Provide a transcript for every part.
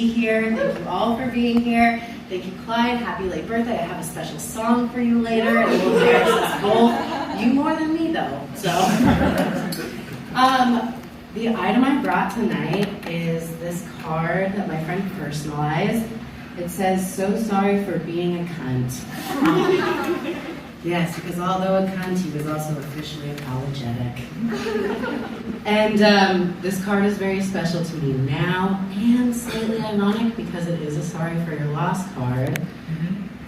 be here. Thank you all for being here. Thank you, Clyde. Happy late birthday. I have a special song for you later, and we'll embarrass us both. You more than me, though. So, the item I brought tonight is this card that my friend personalized. It says, "So sorry for being a cunt." Yes, because although a cunt, he was also officially apologetic. And this card is very special to me now, and slightly ironic because it is a sorry for your loss card.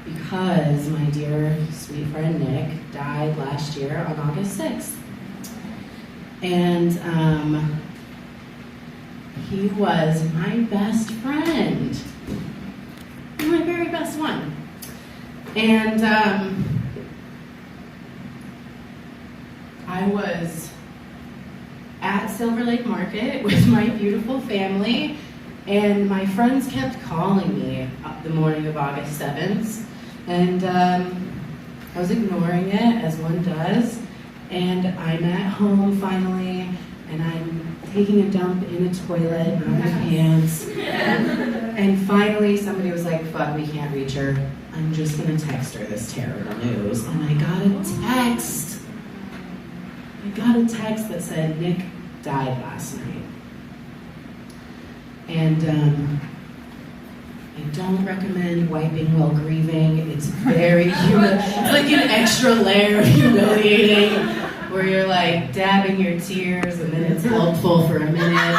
Because my dear sweet friend Nick died last year on August 6th. And he was my best friend. My very best one. And I was at Silver Lake Market with my beautiful family, and my friends kept calling me the morning of August 7th, and I was ignoring it, as one does, and I'm at home finally, and I'm taking a dump in a toilet, not my pants, and finally somebody was like, "Fuck, we can't reach her. I'm just gonna text her this terrible news." And I got a text. That said, "Nick died last night." And I don't recommend wiping while grieving. It's very it's like an extra layer of humiliating, where you're like dabbing your tears, and then it's helpful for a minute.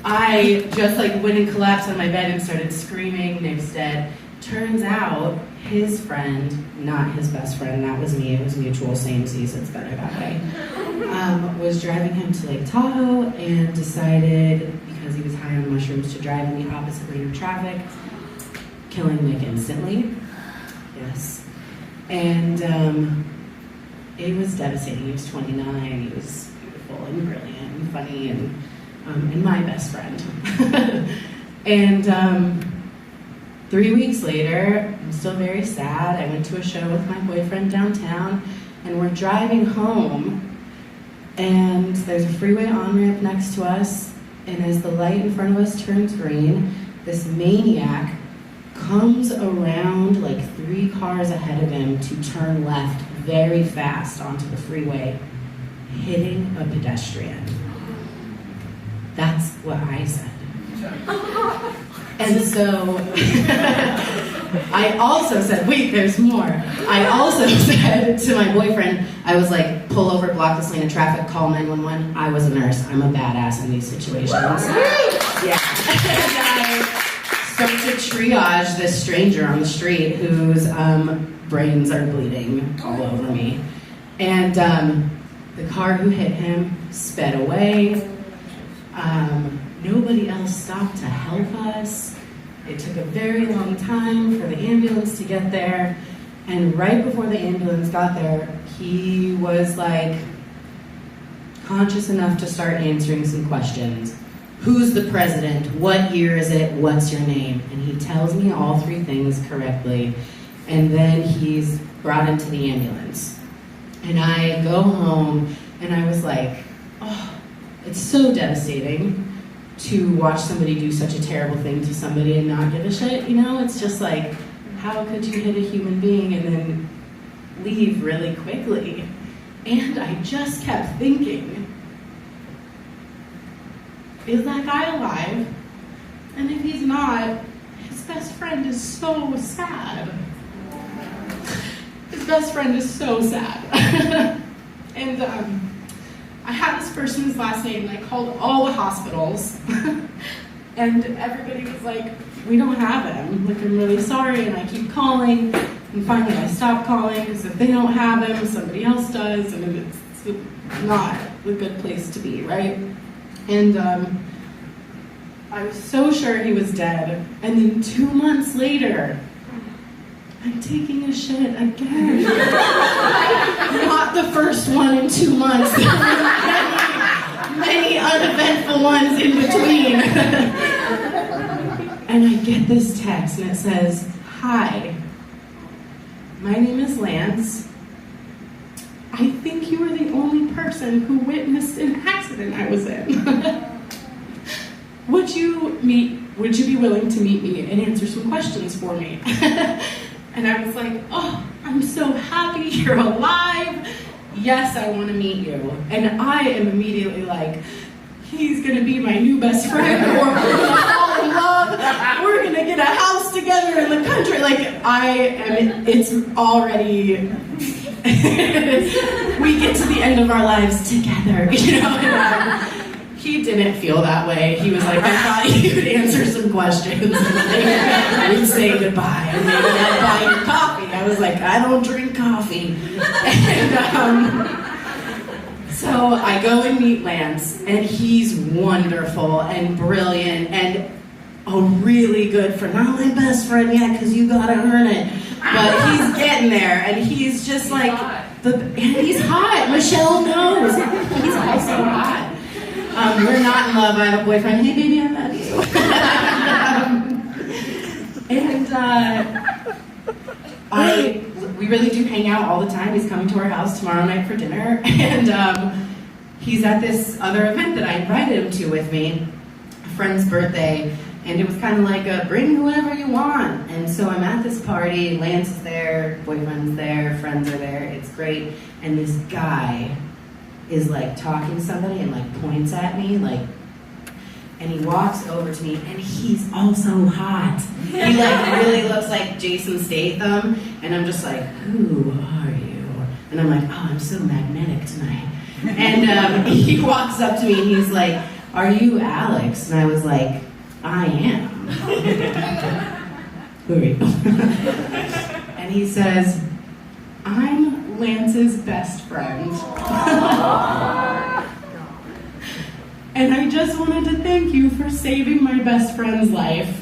I just like went and collapsed on my bed and started screaming, "Nick's dead." Turns out his friend, not his best friend, that was me, it was mutual, samesies, it's better that way, was driving him to Lake Tahoe and decided, because he was high on mushrooms, to drive in the opposite lane of traffic, killing Nick instantly. Yes. And it was devastating. He was 29, he was beautiful and brilliant and funny and my best friend. And 3 weeks later, I'm still very sad. I went to a show with my boyfriend downtown, and we're driving home, and there's a freeway on-ramp next to us, and as the light in front of us turns green, this maniac comes around like 3 cars ahead of him to turn left very fast onto the freeway, hitting a pedestrian. That's what I said. And so I also said, wait, there's more. I also said to my boyfriend, I was like, pull over, block this lane of traffic, call 911. I was a nurse. I'm a badass in these situations. Yeah. And I start to triage this stranger on the street whose brains are bleeding all over me. And the car who hit him sped away. Nobody else stopped to help us. It took a very long time for the ambulance to get there. And right before the ambulance got there, he was like conscious enough to start answering some questions. Who's the president? What year is it? What's your name? And he tells me all 3 things correctly. And then he's brought into the ambulance. And I go home and I was like, oh, it's so devastating to watch somebody do such a terrible thing to somebody and not give a shit, you know? It's just like, how could you hit a human being and then leave really quickly? And I just kept thinking, is that guy alive? And if he's not, his best friend is so sad. His best friend is so sad. And I had this person's last name, and I called all the hospitals, and everybody was like, we don't have him. Like, I'm really sorry, and I keep calling, and finally I stopped calling, because if they don't have him, somebody else does, and it's not a good place to be, right? And I was so sure he was dead, and then 2 months later, I'm taking a shit again. Not the first one in 2 months. There were many uneventful ones in between. And I get this text and it says, "Hi, my name is Lance. I think you were the only person who witnessed an accident I was in." would you be willing to meet me and answer some questions for me? And I was like, oh, I'm so happy you're alive. Yes, I want to meet you. And I am immediately like, he's going to be my new best friend, or we're going to fall in love. We're going to get a house together in the country. Like, it's already, we get to the end of our lives together, you know? And, he didn't feel that way. He was like, I thought you would answer some questions and then we'd say goodbye and maybe I'd buy you coffee. I was like, I don't drink coffee. And so I go and meet Lance, and he's wonderful and brilliant and a really good friend. Not my best friend yet, because you gotta earn it. But he's getting there, and he's just like, and he's hot. Michelle knows. He's also hot. We're not in love. I have a boyfriend. Hey, baby, I love you. We really do hang out all the time. He's coming to our house tomorrow night for dinner, and he's at this other event that I invited him to with me, a friend's birthday, and it was kind of like a bring whoever you want. And so I'm at this party. Lance is there, boyfriend's there, friends are there. It's great, and this guy is like talking to somebody and like points at me, like, and he walks over to me, and he's also hot. He like really looks like Jason Statham, and I'm just like, who are you? And I'm like, oh, I'm so magnetic tonight. And he walks up to me and he's like, are you Alex? And I was like, I am. Who are you? And he says, I'm Lance's best friend. And I just wanted to thank you for saving my best friend's life.